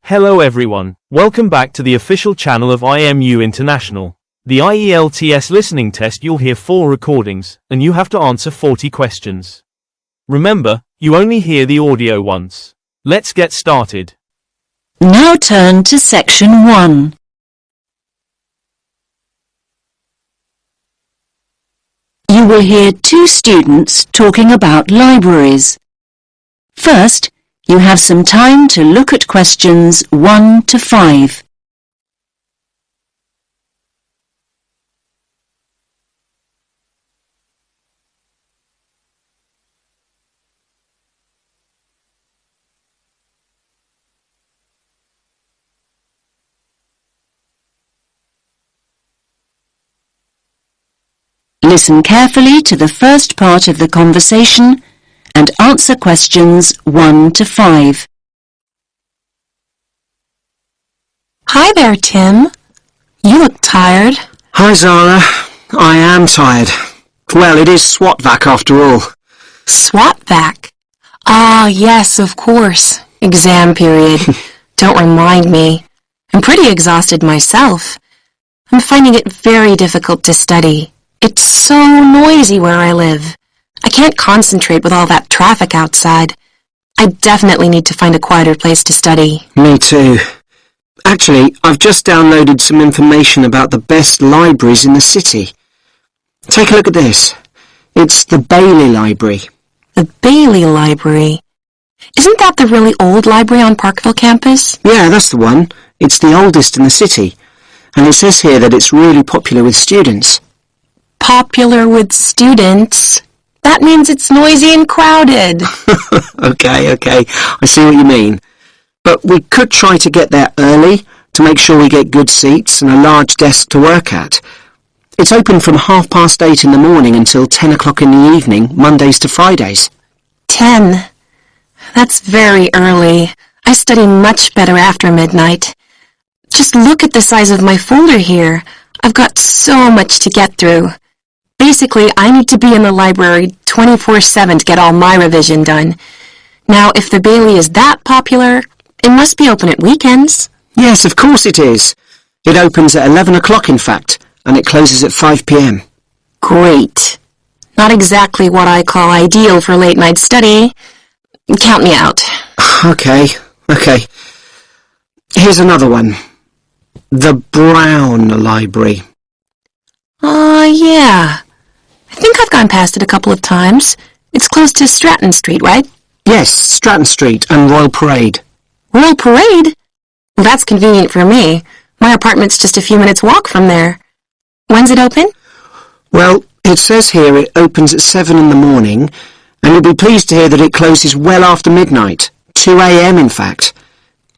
Hello everyone, welcome back to the official channel of IMU International. The IELTS listening test, you'll hear 4 recordings, and you have to answer 40 questions. Remember, you only hear the audio once. Let's get started. Now turn to section 1. You will hear 2 students talking about libraries. First, you have some time to look at questions 1 to 5. Listen carefully to the first part of the conversation and answer questions 1 to 5. Hi there, Tim. You look tired. Hi, Zara. I am tired. Well, it is SWAT-vac after all. SWAT-vac? Ah, yes, of course. Exam period. Don't remind me. I'm pretty exhausted myself. I'm finding it very difficult to study. It's so noisy where I live. I can't concentrate with all that traffic outside. I definitely need to find a quieter place to study. Me too. Actually, I've just downloaded some information about the best libraries in the city. Take a look at this. It's the Bailey Library. The Bailey Library? Isn't that the really old library on Parkville campus? Yeah, that's the one. It's the oldest in the city. And it says here that it's really popular with students. Popular with students? That means it's noisy and crowded. Okay, I see what you mean. But we could try to get there early to make sure we get good seats and a large desk to work at. It's open from 8:30 in the morning until 10 o'clock in the evening, Mondays to Fridays. 10? That's very early. I study much better after midnight. Just look at the size of my folder here. I've got so much to get through. Basically, I need to be in the library 24/7 to get all my revision done. Now, if the Bailey is that popular, it must be open at weekends. Yes, of course it is. It opens at 11 o'clock, in fact, and it closes at 5 p.m. Great. Not exactly what I call ideal for late-night study. Count me out. Okay. Here's another one. The Brown Library. Yeah. I think I've gone past it a couple of times. It's close to Stratton Street, right? Yes, Stratton Street and Royal Parade. Royal Parade? Well, that's convenient for me. My apartment's just a few minutes walk from there. When's it open? Well, it says here it opens at 7 in the morning, and you'll be pleased to hear that it closes well after midnight, 2 a.m. in fact.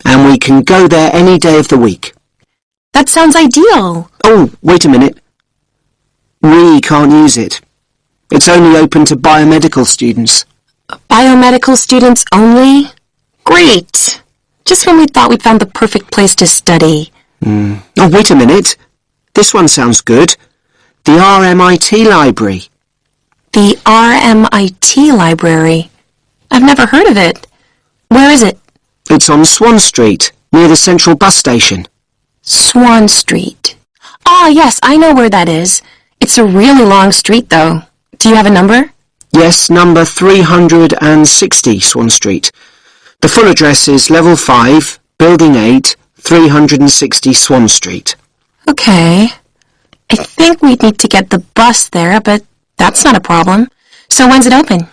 And we can go there any day of the week. That sounds ideal. Oh, wait a minute. We can't use it. It's only open to biomedical students. Biomedical students only? Great. Just when we thought we'd found the perfect place to study. Oh, wait a minute. This one sounds good. The RMIT Library. The RMIT Library? I've never heard of it. Where is it? It's on Swan Street, near the Central Bus Station. Swan Street. Ah, yes, I know where that is. It's a really long street, though. Do you have a number? Yes, number 360 Swan Street. The full address is Level 5, Building 8, 360 Swan Street. Okay. I think we'd need to get the bus there, but that's not a problem. So when's it open?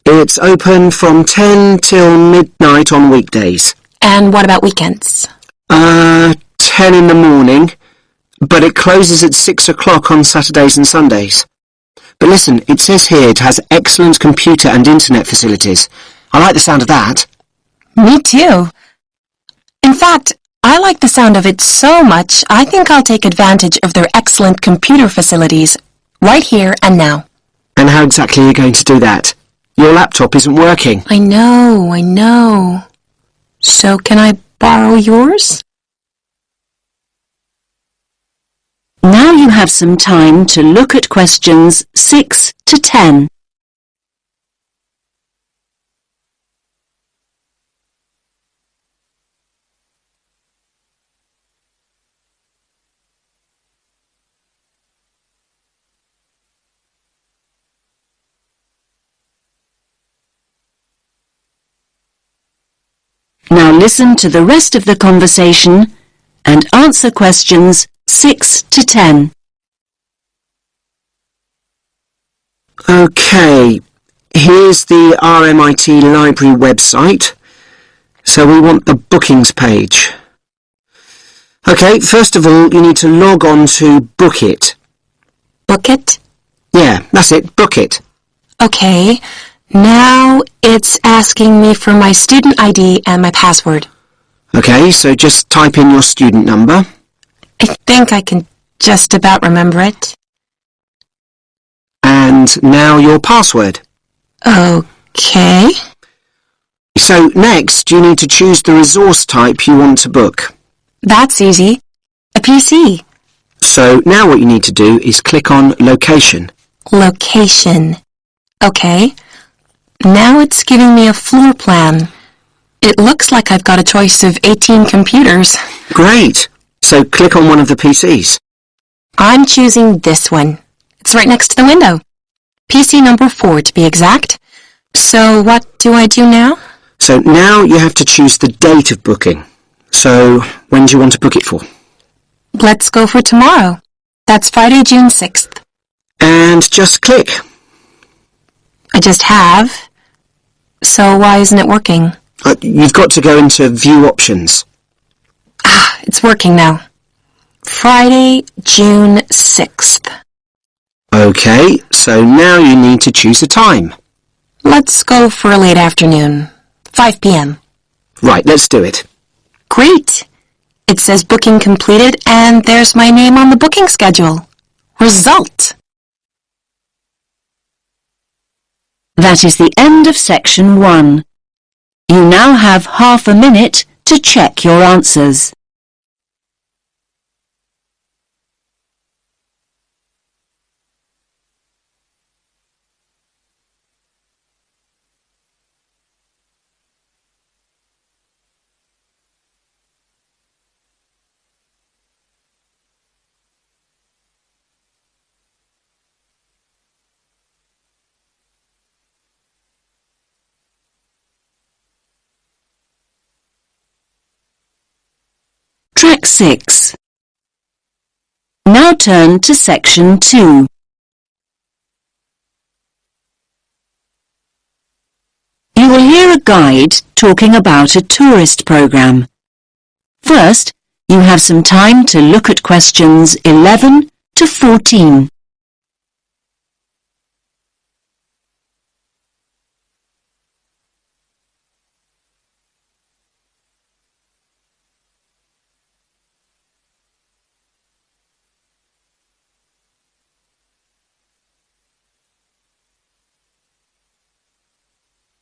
It's open from 10 till midnight on weekdays. And what about weekends? 10 in the morning, but it closes at 6 o'clock on Saturdays and Sundays. But listen, it says here it has excellent computer and internet facilities. I like the sound of that. Me too. In fact, I like the sound of it so much, I think I'll take advantage of their excellent computer facilities right here and now. And how exactly are you going to do that? Your laptop isn't working. I know. So can I borrow yours? Now you have some time to look at questions 6 to 10. Now listen to the rest of the conversation and answer questions 6 to 10. Okay, here's the RMIT Library website. So we want the bookings page. Okay, first of all, you need to log on to Bookit. Bookit? Yeah, that's it, Bookit. Okay, now it's asking me for my student ID and my password. Okay, so just type in your student number. I think I can just about remember it. And now your password. Okay. So next, you need to choose the resource type you want to book. That's easy. A PC. So now what you need to do is click on Location. Location. Okay. Now it's giving me a floor plan. It looks like I've got a choice of 18 computers. Great! So click on one of the PCs. I'm choosing this one. It's right next to the window. PC number 4 to be exact. So what do I do now? So now you have to choose the date of booking. So when do you want to book it for? Let's go for tomorrow. That's Friday, June 6th. And just click. I just have. So why isn't it working? You've got to go into View Options. Ah, it's working now. Friday, June 6th. Okay, so now you need to choose a time. Let's go for a late afternoon. 5 p.m. Right, let's do it. Great! It says booking completed and there's my name on the booking schedule. Result! That is the end of section 1. You now have half a minute to check your answers. Track 6. Now turn to section 2. You will hear a guide talking about a tourist program. First, you have some time to look at questions 11 to 14.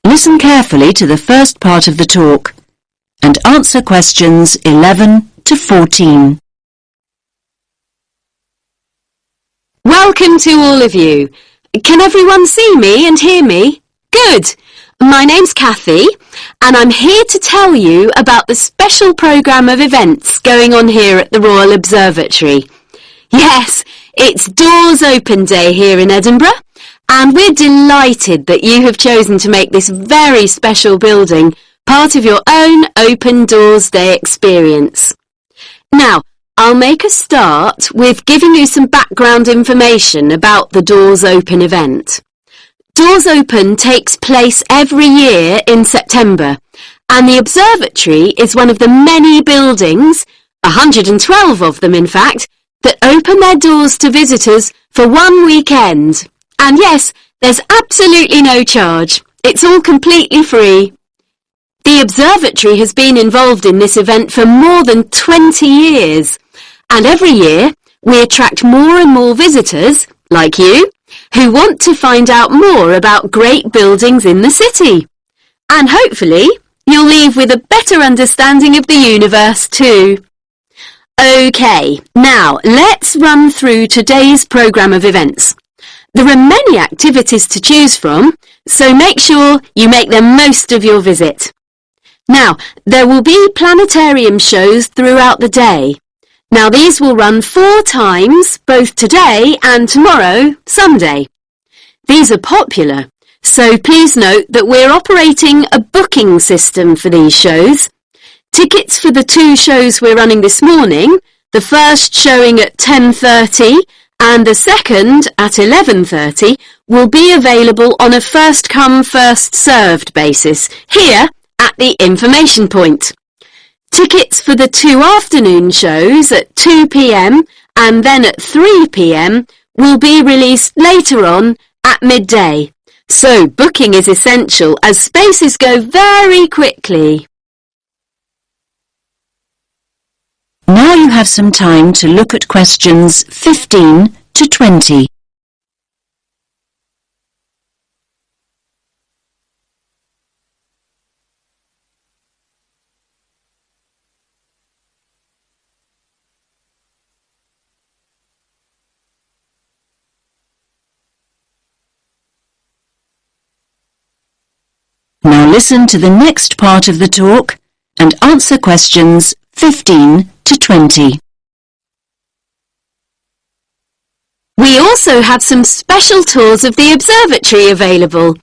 Listen carefully to the first part of the talk and answer questions 11 to 14. Welcome to all of you. Can everyone see me and hear me? Good. My name's Kathy and I'm here to tell you about the special programme of events going on here at the Royal Observatory. Yes, it's Doors Open Day here in Edinburgh and we're delighted that you have chosen to make this very special building part of your own Open Doors Day experience. Now, I'll make a start with giving you some background information about the Doors Open event. Doors Open takes place every year in September, and the observatory is one of the many buildings, 112 of them in fact, that open their doors to visitors for one weekend. And yes, there's absolutely no charge. It's all completely free. The observatory has been involved in this event for more than 20 years, and every year we attract more and more visitors, like you, who want to find out more about great buildings in the city. And hopefully you'll leave with a better understanding of the universe too. Okay, now let's run through today's programme of events. There are many activities to choose from, so make sure you make the most of your visit. Now, there will be planetarium shows throughout the day. Now, these will run 4 times, both today and tomorrow, Sunday. These are popular, so please note that we're operating a booking system for these shows, Tickets for the two shows we're running this morning, the first showing at 10:30 and the second at 11:30, will be available on a first-come, first-served basis here at the information point. Tickets for the two afternoon shows at 2 p.m. and then at 3 p.m. will be released later on at midday. So booking is essential as spaces go very quickly. Now you have some time to look at questions 15 to 20. Now listen to the next part of the talk and answer questions 15 to 20. We also have some special tours of the observatory available.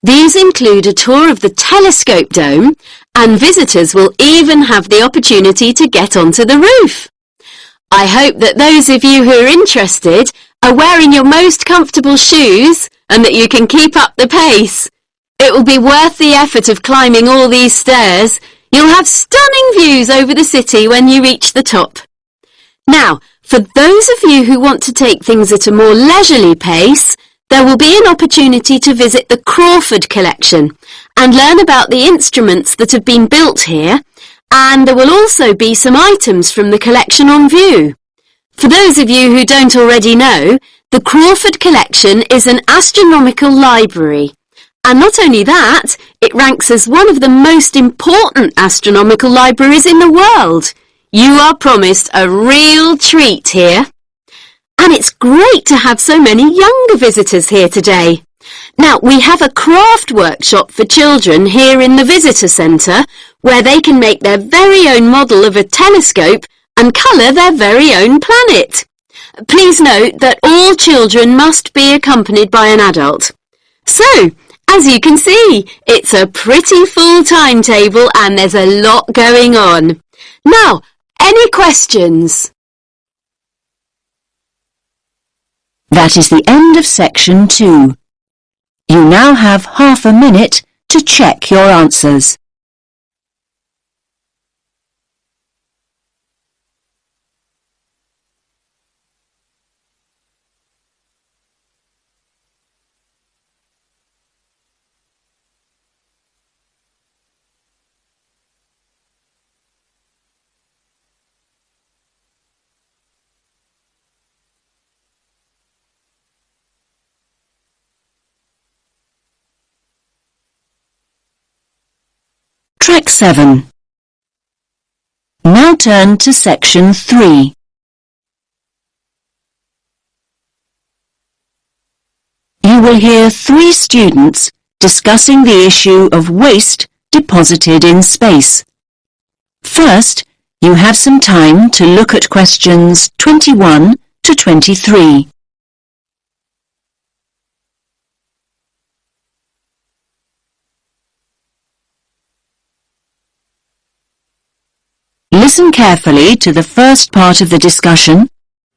These include a tour of the telescope dome, and visitors will even have the opportunity to get onto the roof. I hope that those of you who are interested are wearing your most comfortable shoes and that you can keep up the pace. It will be worth the effort of climbing all these stairs. You'll have stunning views over the city when you reach the top. Now, for those of you who want to take things at a more leisurely pace, there will be an opportunity to visit the Crawford collection and learn about the instruments that have been built here, and there will also be some items from the collection on view. For those of you who don't already know, the Crawford collection is an astronomical library. And not only that, it ranks as one of the most important astronomical libraries in the world. You are promised a real treat here. And it's great to have so many younger visitors here today. Now, we have a craft workshop for children here in the visitor centre where they can make their very own model of a telescope and colour their very own planet. Please note that all children must be accompanied by an adult. So, as you can see, it's a pretty full timetable and there's a lot going on. Now, any questions? That is the end of section 2. You now have half a minute to check your answers. Track 7. Now turn to section 3. You will hear 3 students discussing the issue of waste deposited in space. First, you have some time to look at questions 21 to 23. Listen carefully to the first part of the discussion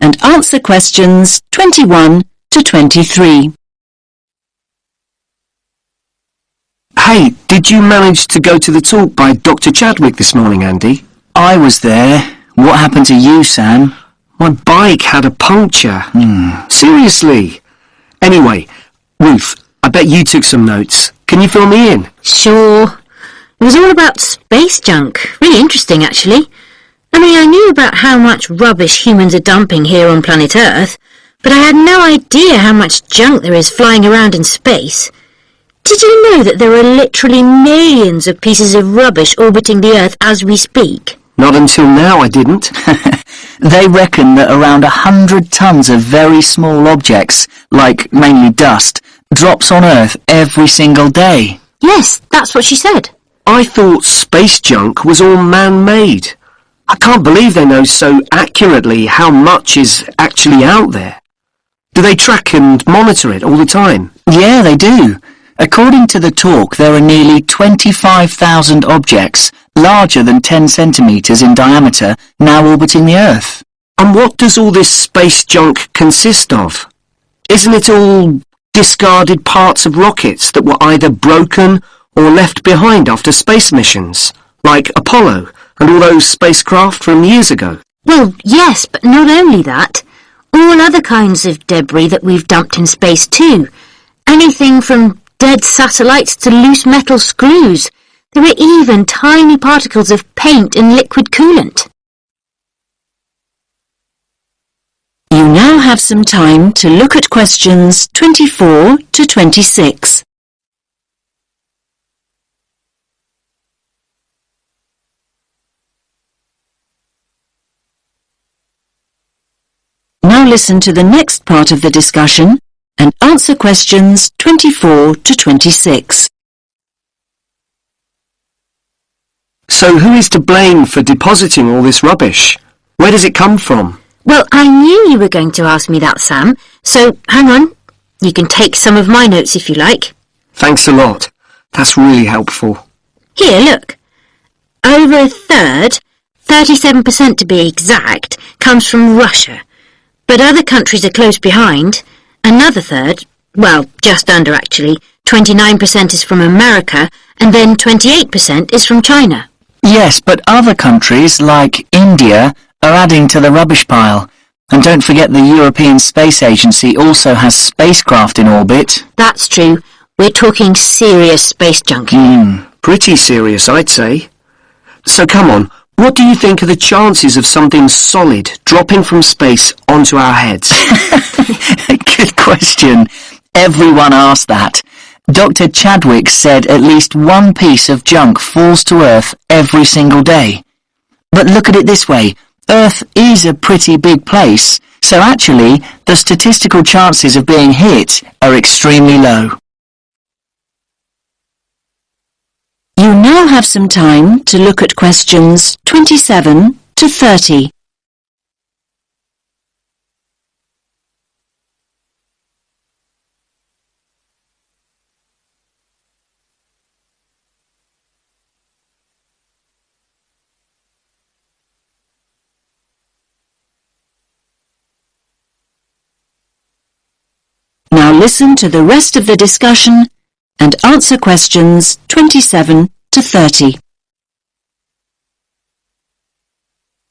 and answer questions 21 to 23. Hey, did you manage to go to the talk by Dr. Chadwick this morning, Andy? I was there. What happened to you, Sam? My bike had a puncture. Seriously? Anyway, Ruth, I bet you took some notes. Can you fill me in? Sure. It was all about space junk. Really interesting, actually. I mean, I knew about how much rubbish humans are dumping here on planet Earth, but I had no idea how much junk there is flying around in space. Did you know that there are literally millions of pieces of rubbish orbiting the Earth as we speak? Not until now, I didn't. They reckon that around 100 tons of very small objects, like mainly dust, drops on Earth every single day. Yes, that's what she said. I thought space junk was all man-made. I can't believe they know so accurately how much is actually out there. Do they track and monitor it all the time? Yeah, they do. According to the talk, there are nearly 25,000 objects larger than 10 centimetres in diameter, now orbiting the Earth. And what does all this space junk consist of? Isn't it all discarded parts of rockets that were either broken or left behind after space missions, like Apollo and all those spacecraft from years ago? Well, yes, but not only that. All other kinds of debris that we've dumped in space too. Anything from dead satellites to loose metal screws. There are even tiny particles of paint and liquid coolant. You now have some time to look at questions 24 to 26. Now listen to the next part of the discussion and answer questions 24 to 26. So who is to blame for depositing all this rubbish? Where does it come from? Well, I knew you were going to ask me that, Sam, so hang on. You can take some of my notes if you like. Thanks a lot. That's really helpful. Here, look. Over a third, 37% to be exact, comes from Russia. But other countries are close behind. Another third, well, just under actually, 29% is from America, and then 28% is from China. Yes, but other countries, like India, are adding to the rubbish pile. And don't forget the European Space Agency also has spacecraft in orbit. That's true. We're talking serious space junk. Pretty serious, I'd say. So come on, what do you think are the chances of something solid dropping from space onto our heads? Good question. Everyone asked that. Dr. Chadwick said at least one piece of junk falls to Earth every single day. But look at it this way. Earth is a pretty big place, so actually the statistical chances of being hit are extremely low. You now have some time to look at questions 27 to 30. Now listen to the rest of the discussion and answer questions 27 to 30.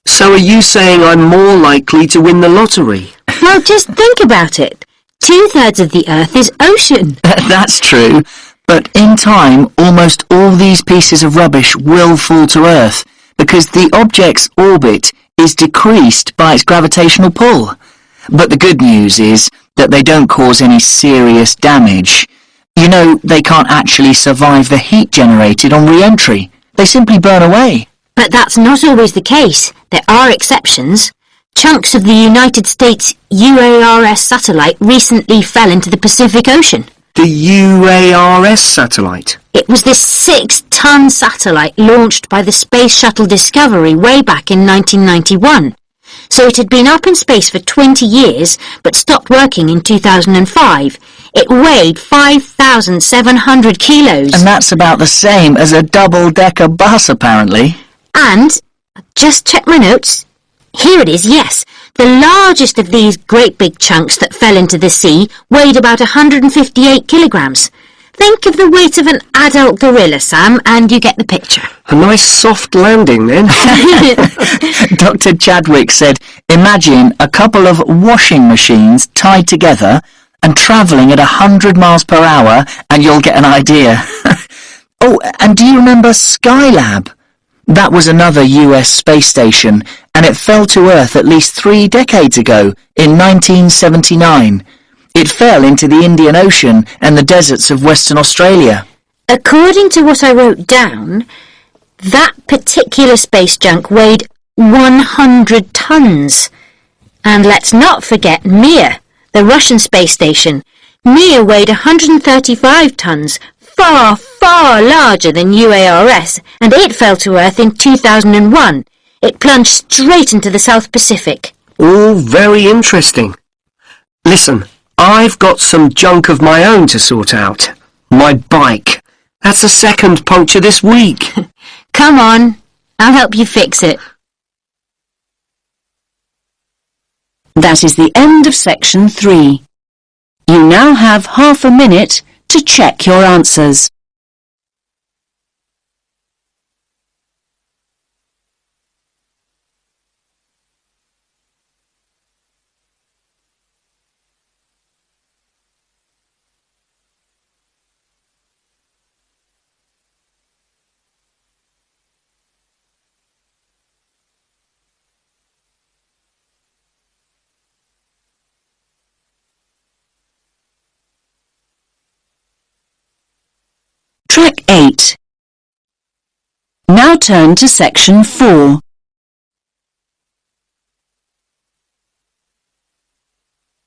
So are you saying I'm more likely to win the lottery? Well, just think about it. 2/3 of the Earth is ocean. That's true, but in time almost all these pieces of rubbish will fall to Earth because the object's orbit is decreased by its gravitational pull. But the good news is that they don't cause any serious damage. You know, they can't actually survive the heat generated on re-entry. They simply burn away. But that's not always the case. There are exceptions. Chunks of the United States UARS satellite recently fell into the Pacific Ocean. The UARS satellite? It was this 6-ton satellite launched by the Space Shuttle Discovery way back in 1991. So it had been up in space for 20 years, but stopped working in 2005. It weighed 5,700 kilos. And that's about the same as a double-decker bus, apparently. And, just check my notes. Here it is, yes. The largest of these great big chunks that fell into the sea weighed about 158 kilograms. Think of the weight of an adult gorilla, Sam, and you get the picture. A nice soft landing, then. Dr. Chadwick said, imagine a couple of washing machines tied together and travelling at 100 miles per hour, and you'll get an idea. Oh, and do you remember Skylab? That was another US space station, and it fell to Earth at least 3 decades ago, in 1979. It fell into the Indian Ocean and the deserts of Western Australia. According to what I wrote down, that particular space junk weighed 100 tons. And let's not forget Mir, the Russian space station. Mir weighed 135 tons, far, far larger than UARS, and it fell to Earth in 2001. It plunged straight into the South Pacific. All very interesting. Listen, I've got some junk of my own to sort out. My bike. That's the second puncture this week. Come on, I'll help you fix it. That is the end of section 3. You now have half a minute to check your answers. Track 8. Now turn to section 4.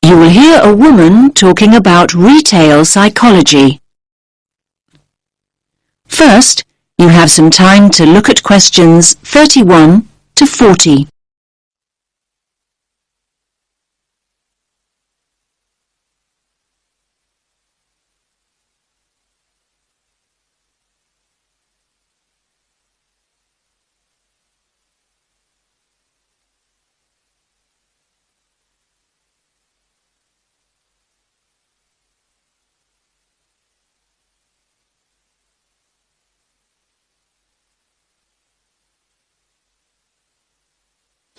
You will hear a woman talking about retail psychology. First, you have some time to look at questions 31 to 40.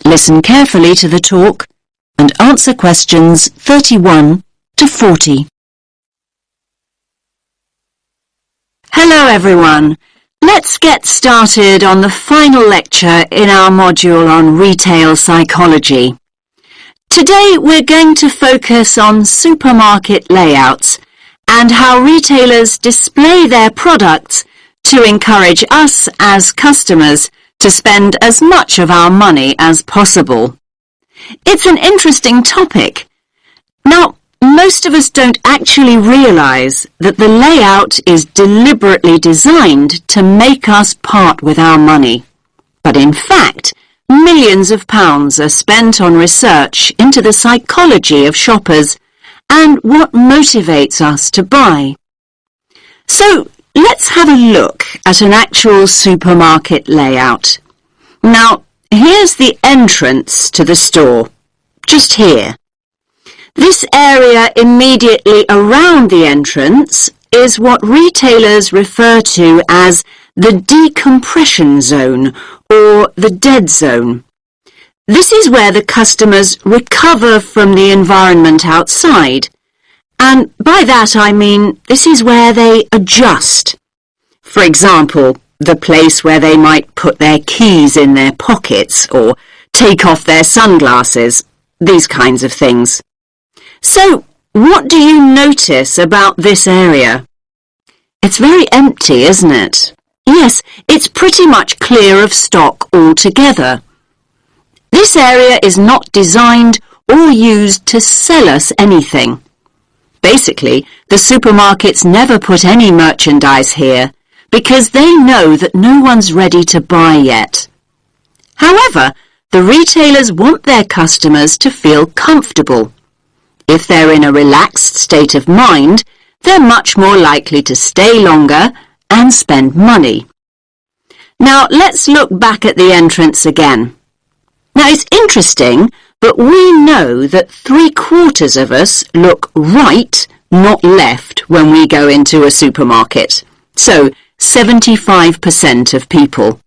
Listen carefully to the talk and answer questions 31 to 40. Hello everyone. Let's get started on the final lecture in our module on retail psychology. Today we're going to focus on supermarket layouts and how retailers display their products to encourage us as customers to spend as much of our money as possible. It's an interesting topic. Now, most of us don't actually realise that the layout is deliberately designed to make us part with our money. But in fact, millions of pounds are spent on research into the psychology of shoppers and what motivates us to buy. So, let's have a look at an actual supermarket layout. Now, here's the entrance to the store, just here. This area immediately around the entrance is what retailers refer to as the decompression zone or the dead zone. This is where the customers recover from the environment outside. And by that I mean this is where they adjust. For example, the place where they might put their keys in their pockets or take off their sunglasses, these kinds of things. So, what do you notice about this area? It's very empty, isn't it? Yes, it's pretty much clear of stock altogether. This area is not designed or used to sell us anything. Basically, the supermarkets never put any merchandise here because they know that no one's ready to buy yet. However, the retailers want their customers to feel comfortable. If they're in a relaxed state of mind, they're much more likely to stay longer and spend money. Now, let's look back at the entrance again. Now, it's interesting, but we know that 3/4 of us look right, not left, when we go into a supermarket. So, 75% of people.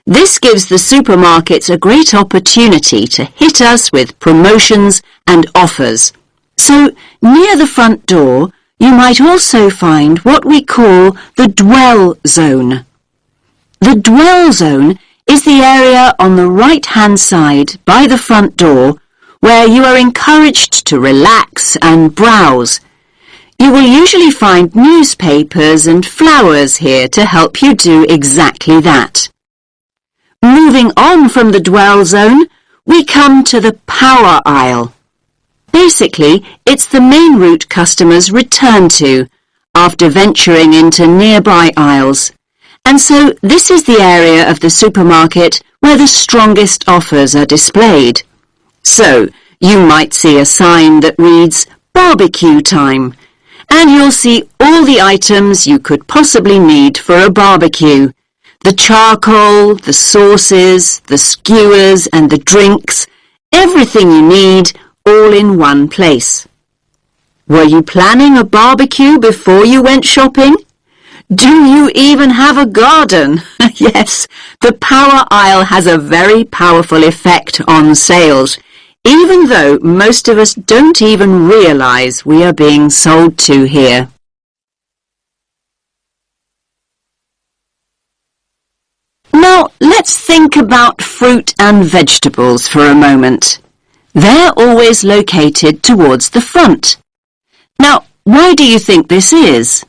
This gives the supermarkets a great opportunity to hit us with promotions and offers. So, near the front door, you might also find what we call the dwell zone. The dwell zone is the area on the right-hand side by the front door where you are encouraged to relax and browse. You will usually find newspapers and flowers here to help you do exactly that. Moving on from the dwell zone, we come to the power aisle. Basically, it's the main route customers return to after venturing into nearby aisles. And so this is the area of the supermarket where the strongest offers are displayed. So you might see a sign that reads barbecue time, and you'll see all the items you could possibly need for a barbecue. The charcoal, the sauces, the skewers and the drinks, everything you need, all in one place. Were you planning a barbecue before you went shopping? Do you even have a garden? Yes, the power aisle has a very powerful effect on sales, even though most of us don't even realize we are being sold to here. Now, let's think about fruit and vegetables for a moment. They're always located towards the front. Now, why do you think this is?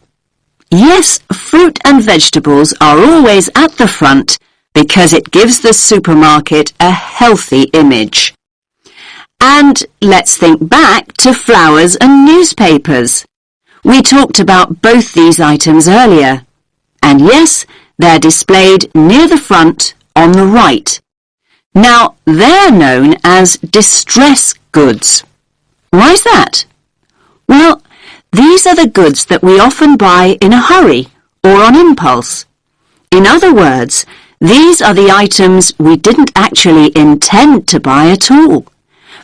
Yes, fruit and vegetables are always at the front because it gives the supermarket a healthy image. And let's think back to flowers and newspapers. We talked about both these items earlier. And yes, they're displayed near the front on the right. Now, they're known as distress goods. Why is that? Well, these are the goods that we often buy in a hurry or on impulse. In other words, these are the items we didn't actually intend to buy at all.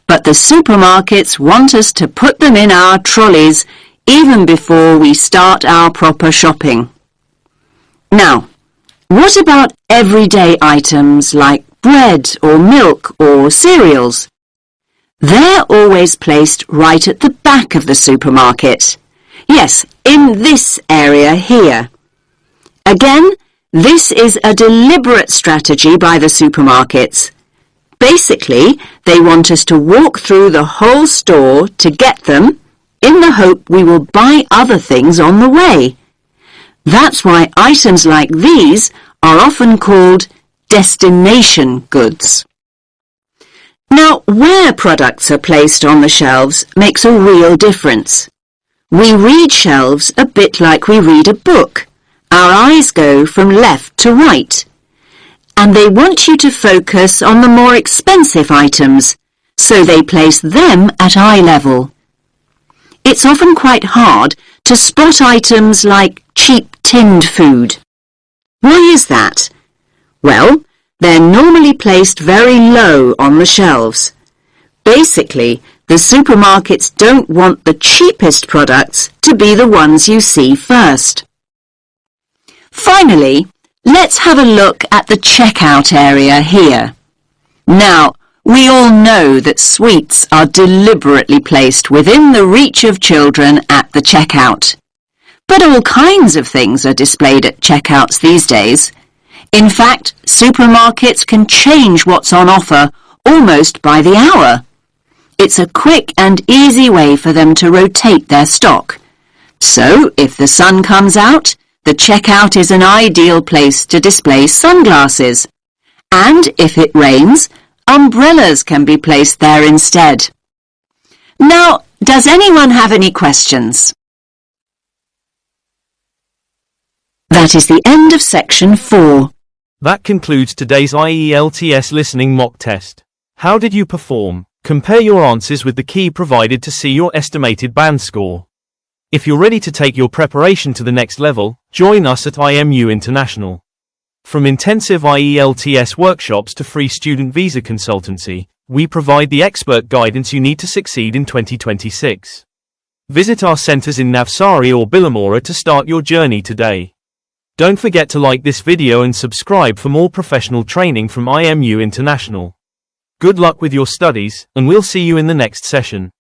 But the supermarkets want us to put them in our trolleys even before we start our proper shopping. Now, what about everyday items like bread or milk or cereals? They're always placed right at the back of the supermarket. Yes, in this area here. Again, this is a deliberate strategy by the supermarkets. Basically, they want us to walk through the whole store to get them in the hope we will buy other things on the way. That's why items like these are often called destination goods. Now, where products are placed on the shelves makes a real difference. We read shelves a bit like we read a book. Our eyes go from left to right. And they want you to focus on the more expensive items, so they place them at eye level. It's often quite hard to spot items like cheap tinned food. Why is that? Well, they're normally placed very low on the shelves. Basically, the supermarkets don't want the cheapest products to be the ones you see first. Finally, let's have a look at the checkout area here. Now, we all know that sweets are deliberately placed within the reach of children at the checkout. But all kinds of things are displayed at checkouts these days. In fact, supermarkets can change what's on offer almost by the hour. It's a quick and easy way for them to rotate their stock. So, if the sun comes out, the checkout is an ideal place to display sunglasses. And if it rains, umbrellas can be placed there instead. Now, does anyone have any questions? That is the end of section 4. That concludes today's IELTS listening mock test. How did you perform? Compare your answers with the key provided to see your estimated band score. If you're ready to take your preparation to the next level, join us at IMU International. From intensive IELTS workshops to free student visa consultancy, we provide the expert guidance you need to succeed in 2026. Visit our centers in Navsari or Billamora to start your journey today. Don't forget to like this video and subscribe for more professional training from IMU International. Good luck with your studies, and we'll see you in the next session.